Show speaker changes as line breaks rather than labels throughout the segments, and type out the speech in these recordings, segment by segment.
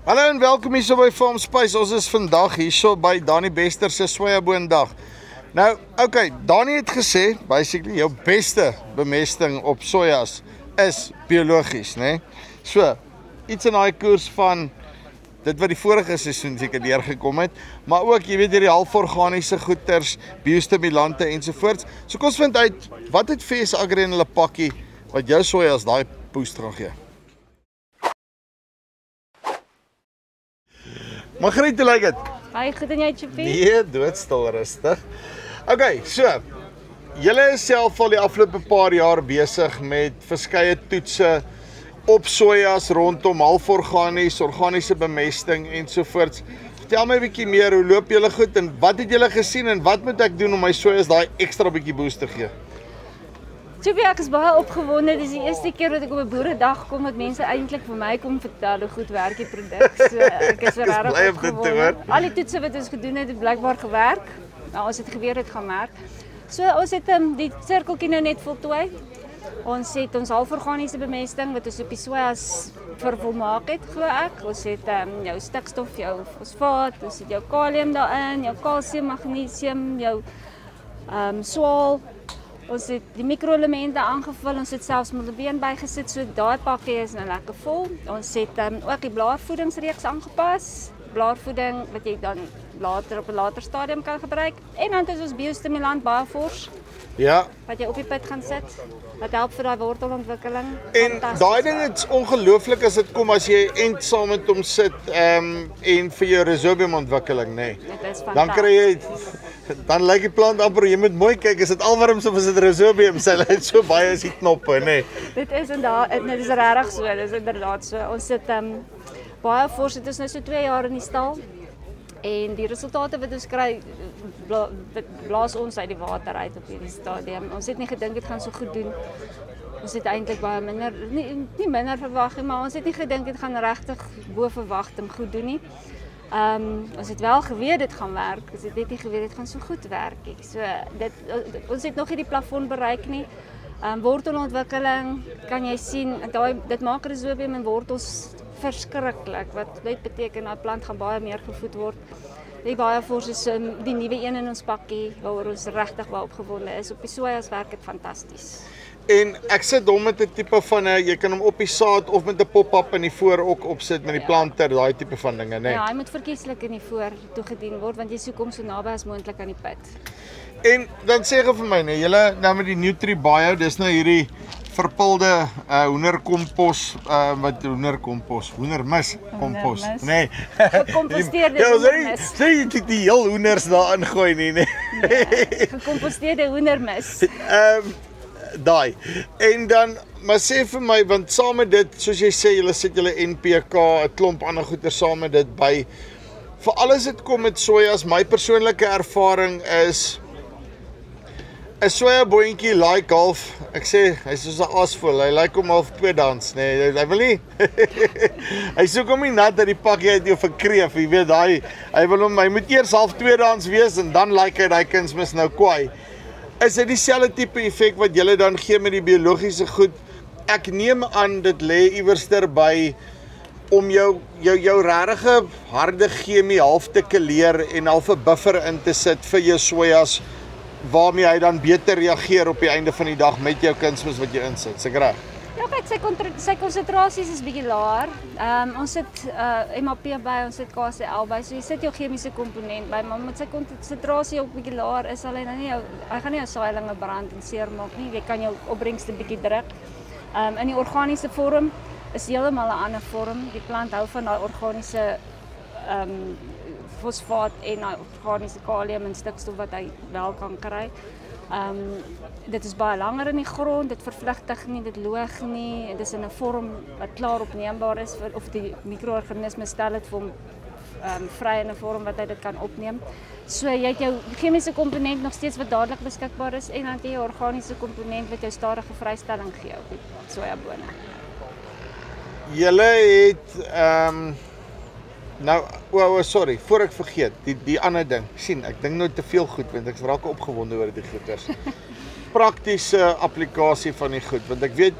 Hallo en welkom hier so by Farm Spice. Ons is vandag hier so by Dani Bester se sojaboondag. Nou, okay, Dani het gesê, basically jou beste bemesting op sojas is biologies, né? So, iets in daai koers van dit wat die vorige seisoen seker deurgekom het, maar ook, jy weet, hierdie halforganiese goeters, biostimulante ensovoorts. So kom ons vind uit, wat het VS Agri in hulle pakkie wat jou sojas daai boost gaan gee? Margriet, hoe lyk dit?
Baie goed en jy, Chippy?
Nee, doodstil rustig. Okay, so, julle is self al die afgelope paar jaar besig met verskeie toetse op sojas rondom halforganies, organiese bemesting ensovoorts. Vertel my 'n bietjie meer, hoe loop julle goed en wat het julle gesien en wat moet ek doen om my sojas daai ekstra bietjie boost te gee?
Chippy, ek is baie opgewonde. Dis die eerste keer dat ek op 'n boeredag kom dat mense eintlik vir my kom vertel hoe goed werk die produk. So ek is regtig opgewonde. Al die toetse wat ons gedoen het blykbaar gewerk. Nou ons het geweet dit gaan werk. So ons het die sirkeltjie nou net voltooi. Ons het ons halforganiese bemesting wat ons op die sojas vervolmaak het, glo ek. Ons het jou stikstof, jou fosfaat, ons het jou kalium daarin, jou kalsium, magnesium, jou swaal. Ons het die mikroelemente aangevul, ons het selfs molibdeen bygesit, so daai pakkie is nou lekker vol. Ons het ook die blaarvoedingsreeks aangepas. Blaarvoeding wat jy dan later op 'n later stadium kan gebruik. En dan is ons biostimulant baie vors.
Ja.
Wat jy op die pit gaan sit. Wat help vir daai wortelontwikkeling.
En daai ding is ongelooflik as dit kom as jy end saam met hom sit en vir jou rhizobium ontwikkeling, nê. Dan kry jy dan lyk die plant amper, jy moet mooi kyk, is dit alwarms of is dit rhizobium? Sy lyk so baie as die knoppe, nê.
Dit is inderdaad, dit is regtig so, dit is inderdaad so. Ons sit baie fors, dit is nou so 2 jaar in die stal. En die resultate wat ons kry, blaas ons uit die water uit op hierdie stadium. Ons het nie gedink dit gaan so goed doen. Ons het eintlik baie minder, nie minder verwag nie, maar ons het nie gedink dit gaan regtig bo verwagting goed doen nie. Ons het wel geweet dit gaan werk, ons het net nie geweet dit gaan so goed werk nie. So ons het nog nie die plafon bereik nie. Wortelontwikkeling, kan jy sien, dit maak rhizobium in wortels verskriklik, wat net beteken dat die plant gaan baie meer gevoed word. Die baie fors is die nuwe een in ons pakkie, waaroor ons regtig baie opgewonde is. Op die sojas werk dit fantasties.
En ek sit hom met 'n tipe van jy kan hom op die saad of met 'n pop-up in die voor ook opsit met die planter, daai tipe van dinge, né?
Ja, hy moet verkieslik in die voor toegedien word want jy soek hom so naby as moontlik aan die pit.
En dan sê gou vir my, né, julle nou met die NutriBio, dis nou hierdie verpulde hoenderkompos, hoendermis kompos, nê.
Gekomposteerde hoendermis.
Sê jy die heel hoenders daarin gooi nie, nê.
Gekomposteerde hoendermis.
Daai. En dan, maar sê vir my, want saam met dit, soos jy sê, julle sit julle NPK, 'n klomp ander goeder saam met dit by. Vir alles dit kom met sojas, my persoonlike ervaring is 'n sojaboontjie like half, ek sê, hy's soos 'n asvol, hy lyk hom half tweedans, nee, hy wil nie. Hy soek hom nie nat uit die pakkie uit of 'n kreef, jy weet, hy wil hom, hy moet eers half tweedans wees en dan like hy daai kunsmis nou kwaai. Is dit dieselfde tipe effek wat julle dan gee met die biologiese goed? Ek neem aan dit lê iewers by om jou regte harde chemie half te keleer en half 'n buffer in te sit vir jou sojas waarmee hy dan beter reageer op die einde van die dag met jou kunsmis wat jy insit. Seker reg?
Ja, kyk, sy konsentrasies is bietjie laer. Ons sit MAP by, ons sit KCl by, so jy sit jou chemiese komponent by, maar met sy konsentrasie ook bietjie laer is, hy gaan nie jou saailinge brand en seermaak nie, jy kan jou opbrengste bietjie druk. In die organiese vorm is heeltemal 'n ander vorm. Die plant hou van daai organiese fosfaat en daai organiese kalium en stikstof wat hy wel kan kry. Dit is baie langer in die grond, dit vervlugtig nie, dit loog nie, dit is in 'n vorm wat klaar opneembaar is, of die mikroorganisme stel dit vir hom vry in 'n vorm wat hy dit kan opneem. So jy het jou chemiese komponent nog steeds wat dadelik beskikbaar is en dan het jy jou organiese komponent wat jou stadige vrystelling gee op die sojabone.
Julle het nou, sorry, voor ek vergeet, die ander ding. Sien, ek dink nou te veel goed want ek raak opgewonde oor die goeders. Praktiese applikasie van die goed, want ek weet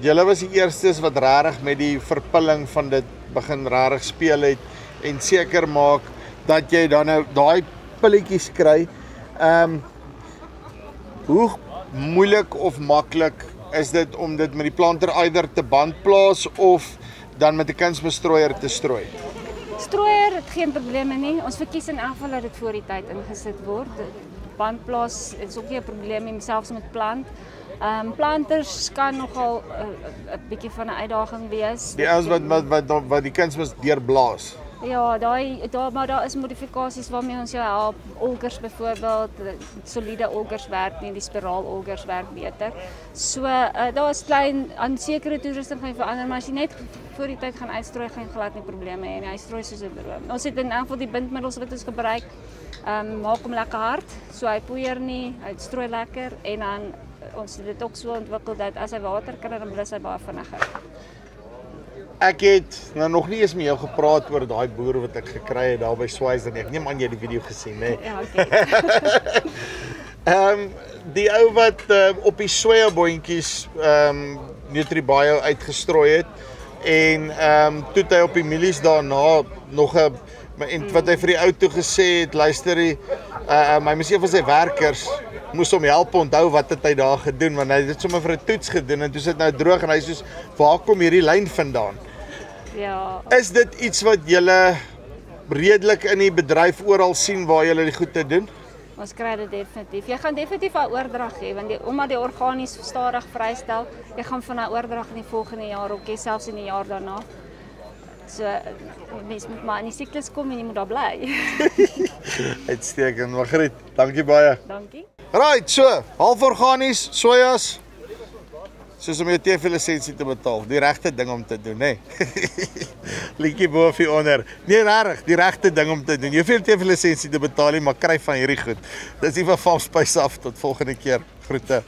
julle was die eerstes wat regtig met die verpilling van dit begin rarig speel het en seker maak dat jy dan nou daai pilletjies kry. Hoe moeilik of maklik is dit om dit met die planter eider te bandplaas of dan met 'n kunsmisstrooier te strooi?
Strooier het geen probleme nie. Ons verkies in elk geval dat dit voor die tyd ingesit word. Bandplaas is ook nie 'n probleem nie, selfs met plant. Planters kan nogal 'n bietjie van 'n uitdaging wees.
Die ouens wat die kunsmis deurblaas.
Ja, maar daar is modifikasies waarmee ons jou help. Olkers byvoorbeeld, soliede olkers werk nie, die spiraal olkers werk beter. So daar is klein aan sekere toerusting gaan verander, maar as jy net voor die tyd gaan uitstrooi, gaan jy glad nie probleme hê nie. Hy strooi soos 'n droom. Ons het in elk geval die bindmiddels wat ons gebruik, maak hom lekker hard, so hy poeier nie, hy strooi lekker en dan ons het dit ook so ontwikkel dat as hy water kry, dan blus hy baie vinniger.
Ek het nog nie eens met jou gepraat oor daai boer wat ek gekry het daar by Swaziland nie. Ek neem aan jy het die video gesien, né?
Ja, okay.
Die ou wat op die sojaboontjies Nutribio uitgestrooi het en toe het hy op die mielies daarna nog 'n wat hy vir die ou toe gesê het, luister hy moes een van sy werkers moes hom help onthou wat het hy daar gedoen, want hy het dit sommer vir 'n toets gedoen en toe sit nou droog en hy soos, waar kom hierdie lyn vandaan?
Ja.
Is dit iets wat julle redelik in die bedryf oral sien waar julle die goed te doen?
Ons kry dit definitief. Jy gaan definitief 'n oordrag hê, want omdat die organies stadig vrystel, jy gaan van 'n oordrag in die volgende jaar ook hê, selfs in die jaar daarna. So, mens moet maar in die siklus kom en jy moet daar bly.
Uitstekend, Margriet. Dankie baie.
Dankie.
Right, so, half organies, sojas, soos om jou TV-lisensie te betaal, die regte ding om te doen, hè? Liedjie bo of hier onder. Nee, rarig, die regte ding om te doen. Jy hoef nie TV-lisensie te betaal nie, maar kry van hierdie goed. Dis nie van Farm Spice af, tot volgende keer. Groete.